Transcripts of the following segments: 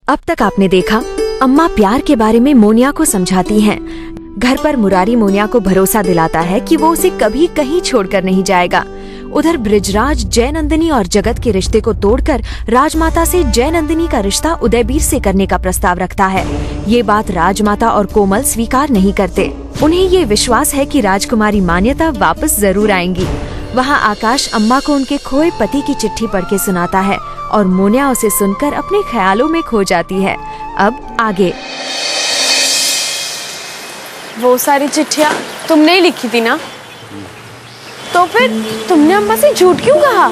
अब तक आपने देखा, अम्मा प्यार के बारे में मोनिया को समझाती हैं। घर पर मुरारी मोनिया को भरोसा दिलाता है कि वो उसे कभी कहीं छोड़कर नहीं जाएगा। उधर बृजराज जयनंदिनी और जगत के रिश्ते को तोड़कर राजमाता से जयनंदिनी का रिश्ता उदयवीर से करने का प्रस्ताव रखता है। ये बात राजमाता और कोमल स्वीकार नहीं करते। उन्हें ये विश्वास है कि राजकुमारी मान्यता वापस जरूर आएंगी। वहाँ आकाश अम्मा को उनके खोए पति की चिट्ठी पढ़ के सुनाता है और मोनिया उसे सुनकर अपने ख्यालों में खो जाती है। अब आगे। वो सारी चिट्ठियाँ तुमने ही लिखी थी ना? तो फिर तुमने अम्मा से झूठ क्यों कहा?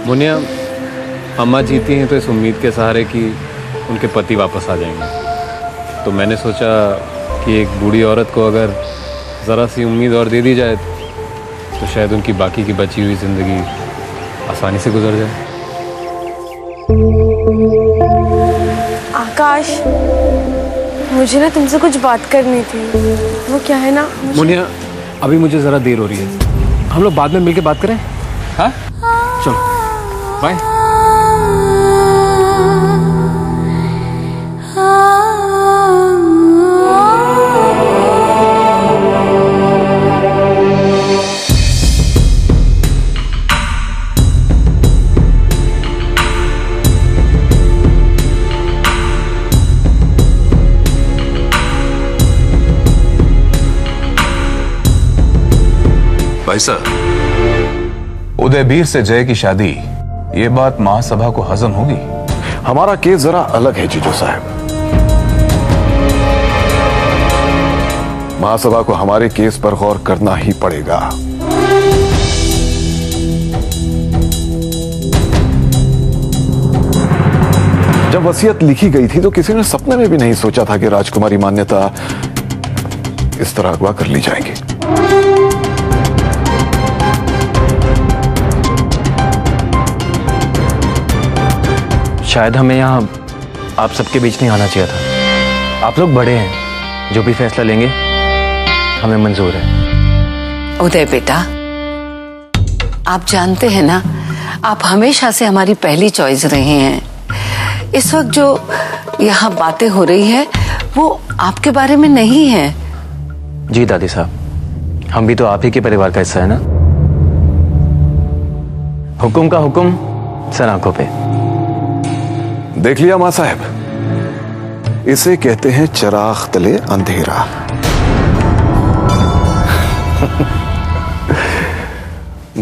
मोनिया, अम्मा जीती हैं तो इस उम्मीद के सहारे कि उनके पति वापस आ जाएंगे। तो मैंने सोचा कि एक बूढ़ी औरत को अगर ज़रा सी उम्मीद और दे दी जाए तो शायद उनकी बाकी की बची हुई ज़िंदगी आसानी से गुजर जाए। आकाश, मुझे ना तुमसे कुछ बात करनी थी। वो क्या है ना मोनिया, अभी मुझे ज़रा देर हो रही है, हम लोग बाद में मिलके बात करें। हाँ, चलो बाय। भाई साहब, उदयवीर से जय की शादी, ये बात महासभा को हजम होगी? हमारा केस जरा अलग है जीजू साहब। महासभा को हमारे केस पर गौर करना ही पड़ेगा। जब वसीयत लिखी गई थी तो किसी ने सपने में भी नहीं सोचा था कि राजकुमारी मान्यता इस तरह अगवा कर ली जाएंगी। शायद हमें यहाँ आप सबके बीच नहीं आना चाहिए था। आप लोग बड़े हैं, जो भी फैसला लेंगे हमें मंजूर है। उदय बेटा, आप जानते हैं ना, आप हमेशा से हमारी पहली चॉइस रहे हैं। इस वक्त जो यहाँ बातें हो रही है वो आपके बारे में नहीं है। जी दादी साहब, हम भी तो आप ही के परिवार का हिस्सा है ना। हुक्म का हुक्म, सर आंखों पे। देख लिया मां साहब, इसे कहते हैं चिराग तले अंधेरा।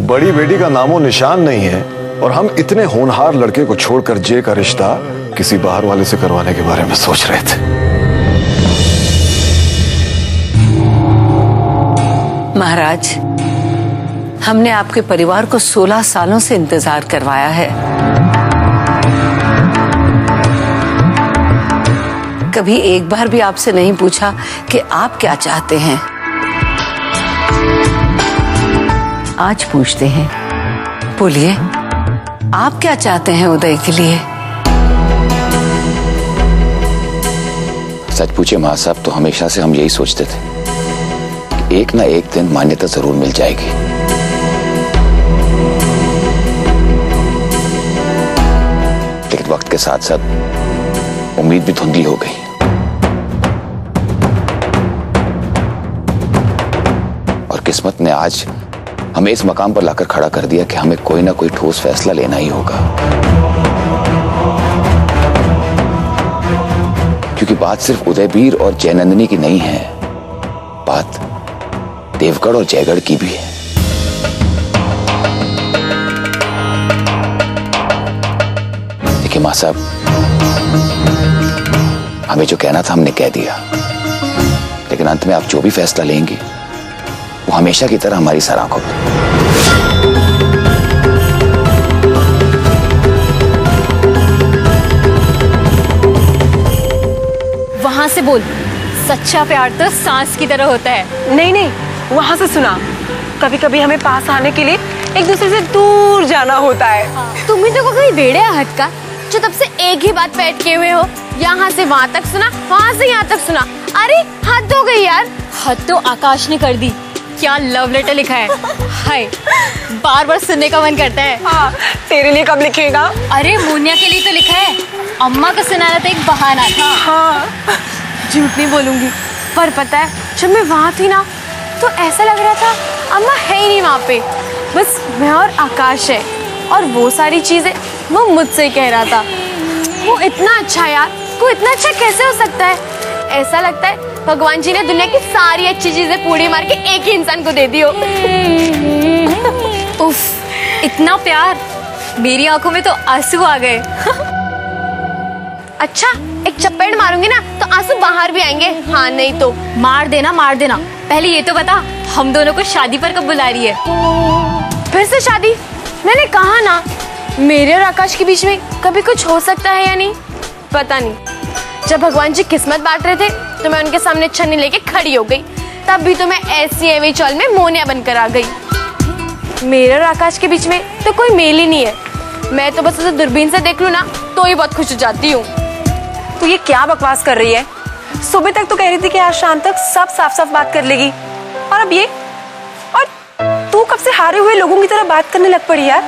बड़ी बेटी का नामो निशान नहीं है और हम इतने होनहार लड़के को छोड़कर जय का रिश्ता किसी बाहर वाले से करवाने के बारे में सोच रहे थे। महाराज, हमने आपके परिवार को 16 सालों से इंतजार करवाया है। कभी एक बार भी आपसे नहीं पूछा कि आप क्या चाहते हैं। आज पूछते हैं, बोलिए, आप क्या चाहते हैं उदय के लिए? सच पूछे मां साहब, तो हमेशा से हम यही सोचते थे कि एक ना एक दिन मान्यता जरूर मिल जाएगी। लेकिन वक्त के साथ साथ उम्मीद भी धुंधली हो गई। और किस्मत ने आज हमें इस मकाम पर लाकर खड़ा कर दिया कि हमें कोई ना कोई ठोस फैसला लेना ही होगा। क्योंकि बात सिर्फ उदयवीर और जयनंदिनी की नहीं है, बात देवगढ़ और जयगढ़ की भी है। देखिए मां साहब, हमें जो कहना था हमने कह दिया, लेकिन अंत में आप जो भी फैसला लेंगे वो हमेशा की तरह हमारी सर आंखों पे। वहां से बोल, सच्चा प्यार तो सांस की तरह होता है। नहीं नहीं, वहां से सुना। कभी कभी हमें पास आने के लिए एक दूसरे से दूर जाना होता है। तुम्हें तो कोई बेड़े हद का जो तब से एक ही बात बैठ के हुए हो। यहाँ से वहां तक सुना, वहां से यहाँ तक सुना। अरे हद हो गई यार। हद तो आकाश ने कर दी। क्या लव लेटर लिखा है, हाय, बार बार सुनने का मन करता है। हाँ, तेरे लिए कब लिखेगा? अरे मोनिया के लिए तो लिखा है। अम्मा का सुनाना तो एक बहाना था। हाँ, झूठ नहीं बोलूंगी, पर पता है जब मैं वहाँ थी ना तो ऐसा लग रहा था अम्मा है ही नहीं वहाँ पे, बस मैं और आकाश है। और वो सारी चीजें वो मुझसे कह रहा था। वो इतना अच्छा यार, वो इतना अच्छा कैसे हो सकता है? ऐसा लगता है भगवान जी ने दुनिया की सारी अच्छी चीजें पूड़ी मार के एक ही इंसान को दे दी हो। उफ, इतना प्यार, मेरी आंखों में तो आंसू आ गए। अच्छा, एक चपेट मारूंगी ना तो आंसू बाहर भी आएंगे। हाँ नहीं तो मार देना मार देना। पहले ये तो बता, हम दोनों को शादी पर कब बुला रही है? फिर से शादी? मैंने कहा ना, मेरे और आकाश के बीच में कभी कुछ हो सकता है या नहीं पता नहीं। जब भगवान जी किस्मत बांट रहे थे तो मैं उनके सामने छन्नी लेके खड़ी हो गई, तब भी तो मैं ऐसी एवी चौल में मोनिया बनकर आ गई। मेरे और आकाश के बीच में तो कोई मेल ही नहीं है। मैं तो बस उसे दूरबीन से देख लूं ना तो ही बहुत खुश हो जाती हूँ। तू ये क्या बकवास कर रही है? सुबह तक तो कह रही थी कि आज शाम तक सब साफ साफ बात कर लेगी, और अब ये? और तू कब से हारे हुए लोगों की तरह बात करने लग पड़ी यार।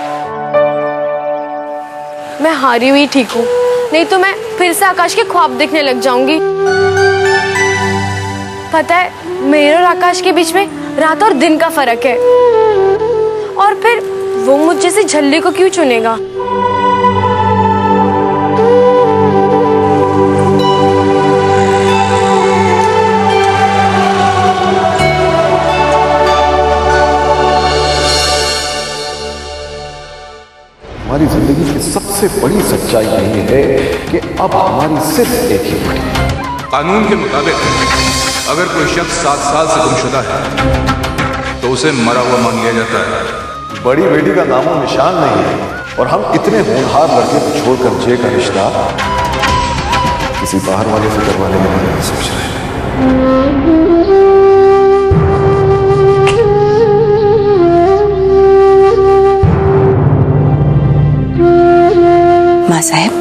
मैं हारी हुई ठीक हूँ, नहीं तो मैं फिर से आकाश के ख्वाब देखने लग जाऊंगी। पता है, मेरे और आकाश के बीच में रात और दिन का फर्क है, और फिर वो मुझ जैसी झल्ली को क्यों चुनेगा? हमारी जिंदगी की सबसे बड़ी सच्चाई यही है कि अब हमारी सिर्फ एक ही पड़ी। कानून के मुताबिक अगर कोई शख्स 7 साल से गुमशुदा है तो उसे मरा हुआ मान लिया जाता है। बड़ी बेटी का नामो निशान नहीं है, और हम इतने होनहार लड़के को छोड़कर जे का रिश्ता किसी बाहर वाले से करवाने के बारे में सोच रहे हैं। माँ साहब,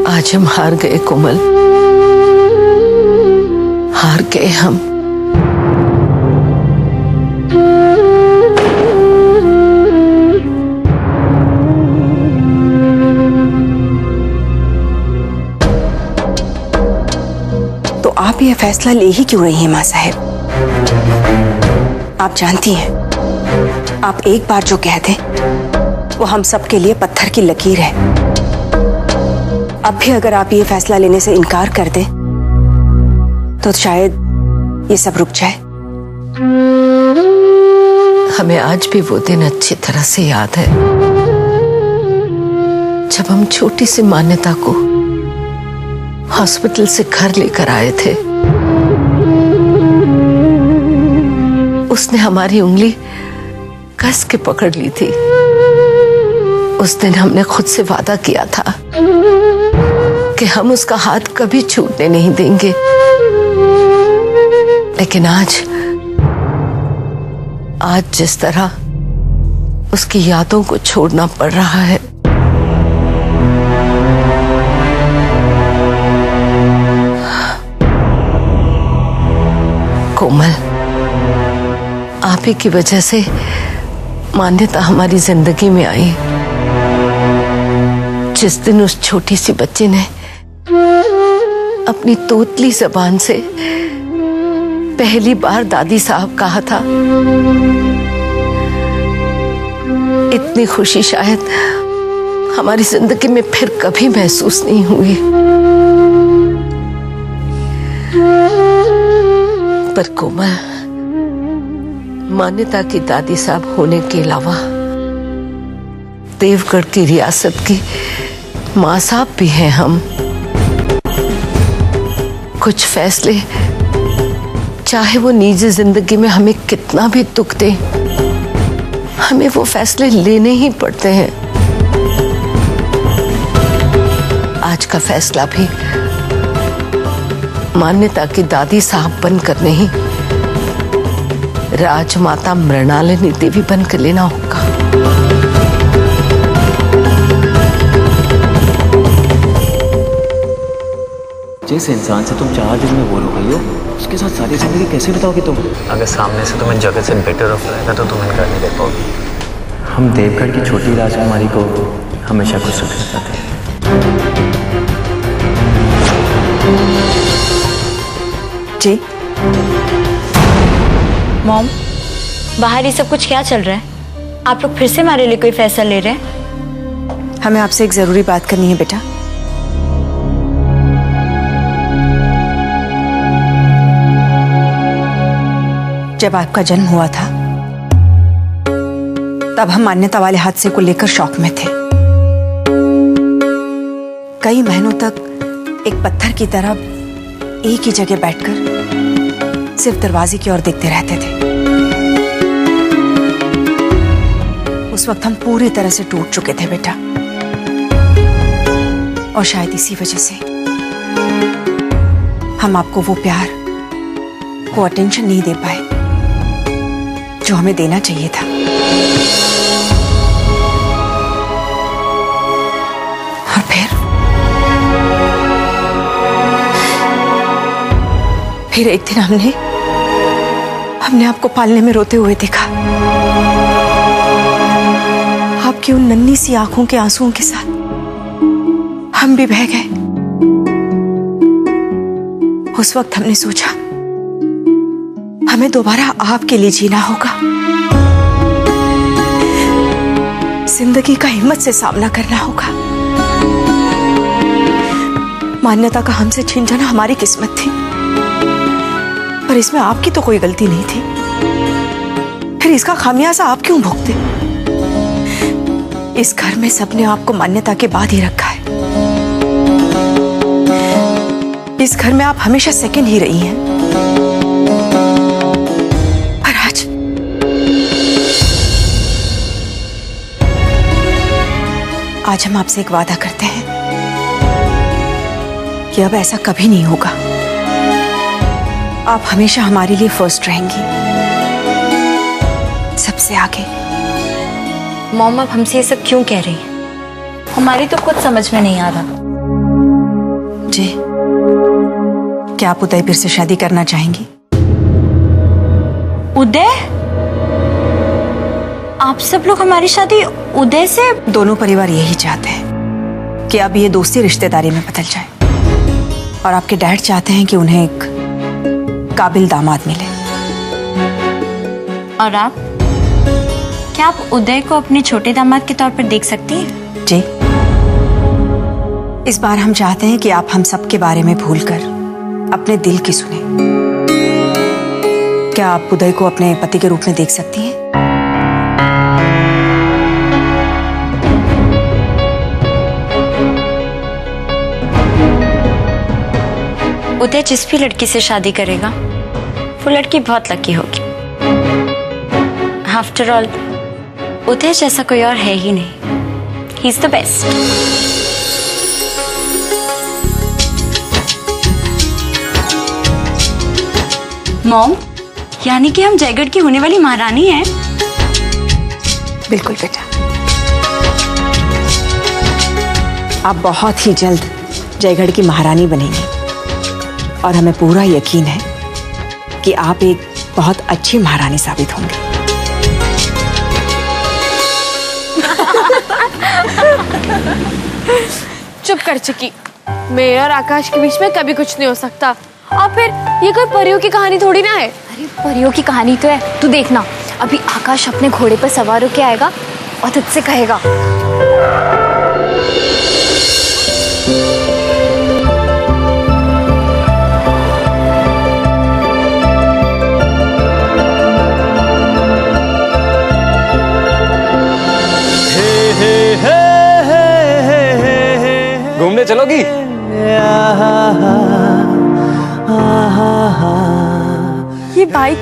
आज हम हार गए कोमल, हार गए हम। तो आप ये फैसला ले ही क्यों रही हैं माँ साहब? आप जानती हैं, आप एक बार जो कह दें वो हम सब के लिए पत्थर की लकीर है। अब भी अगर आप ये फैसला लेने से इनकार कर दें तो शायद ये सब रुक जाए। हमें आज भी वो दिन अच्छी तरह से याद है जब हम छोटी सी मान्यता को हॉस्पिटल से घर लेकर आए थे। उसने हमारी उंगली कस के पकड़ ली थी। उस दिन हमने खुद से वादा किया था कि हम उसका हाथ कभी छूटने नहीं देंगे, लेकिन आज जिस तरह उसकी यादों को छोड़ना पड़ रहा है, कोमल, आप ही की वजह से मान्यता हमारी जिंदगी में आई। जिस दिन उस छोटी सी बच्ची ने अपनी तोतली जबान से पहली बार दादी साहब कहा था, इतनी खुशी शायद हमारी जिंदगी में फिर कभी महसूस नहीं हुई। पर कोमल, मान्यता की दादी साहब होने के अलावा देवगढ़ की रियासत की माँ साहब भी हैं हम। कुछ फैसले चाहे वो निजी जिंदगी में हमें कितना भी दुख दे, हमें वो फैसले लेने ही पड़ते हैं। आज का फैसला भी मान्यता की दादी साहब बनकर नहीं, राजमाता मृणालिनी देवी बनकर लेना होगा। जिस इंसान से तुम 4 दिन में बोल हो गई हो, उसके साथ सारी जिंदगी कैसे बिताओगे तुम? अगर सामने से तुम्हें जगह से बेटर ऑफर आएगा तो तुम इनकार नहीं कर पाओगे। हम देवगढ़ की छोटी राजकुमारी को हमेशा खुश रखना चाहते हैं। जी मॉम, बाहर ये सब कुछ क्या चल रहा है? आप लोग फिर से हमारे लिए कोई फैसला ले रहे हैं? हमें आपसे एक जरूरी बात करनी है बेटा। जब आपका जन्म हुआ था तब हम मान्यता वाले हादसे को लेकर शॉक में थे। कई महीनों तक एक पत्थर की तरह एक ही जगह बैठकर सिर्फ दरवाजे की ओर देखते रहते थे। उस वक्त हम पूरी तरह से टूट चुके थे बेटा, और शायद इसी वजह से हम आपको वो प्यार, वो अटेंशन नहीं दे पाए जो हमें देना चाहिए था। और फिर एक दिन हमने आपको पालने में रोते हुए देखा। आपकी उन नन्ही सी आंखों के आंसुओं के साथ हम भी बह गए। उस वक्त हमने सोचा हमें दोबारा आपके लिए जीना होगा, जिंदगी का हिम्मत से सामना करना होगा। मान्यता का हमसे छीन जाना हमारी किस्मत थी, पर इसमें आपकी तो कोई गलती नहीं थी। फिर इसका खामियाजा आप क्यों भुगते? इस घर में सबने आपको मान्यता के बाद ही रखा है। इस घर में आप हमेशा सेकंड ही रही हैं। पर आज हम आपसे एक वादा करते हैं कि अब ऐसा कभी नहीं होगा। आप हमेशा हमारे लिए फर्स्ट रहेंगी, सबसे आगे। मॉम, आप हमसे ये सब क्यों कह रही हैं? हमारी तो कुछ समझ में नहीं आ रहा। जी, क्या आप उदयवीर से शादी करना चाहेंगी? उदय? आप सब लोग हमारी शादी उदय से? दोनों परिवार यही चाहते हैं कि अब ये दोस्ती रिश्तेदारी में बदल जाए, और आपके डैड चाहते हैं कि उन्हें एक काबिल दामाद मिले। और आप? क्या आप उदय को अपने छोटे दामाद के तौर पर देख सकती हैं? जी, इस बार हम चाहते हैं कि आप हम सब के बारे में भूलकर अपने दिल की सुने। क्या आप उदय को अपने पति के रूप में देख सकती हैं? उदय जिस भी लड़की से शादी करेगा वो लड़की बहुत लकी होगी। आफ्टर ऑल उदय जैसा कोई और है ही नहीं। He is the best. Mom, यानी कि हम जयगढ़ की होने वाली महारानी हैं? बिल्कुल बेटा, आप बहुत ही जल्द जयगढ़ की महारानी बनेंगी, और हमें पूरा यकीन है कि आप एक बहुत अच्छी महारानी साबित होंगे। चुप कर चुकी। मेरे और आकाश के बीच में कभी कुछ नहीं हो सकता। और फिर ये कोई परियों की कहानी थोड़ी ना है। अरे परियों की कहानी तो है। तू देखना, अभी आकाश अपने घोड़े पर सवार होके आएगा और तुझसे कहेगा, घूमने चलोगी? ये बाइक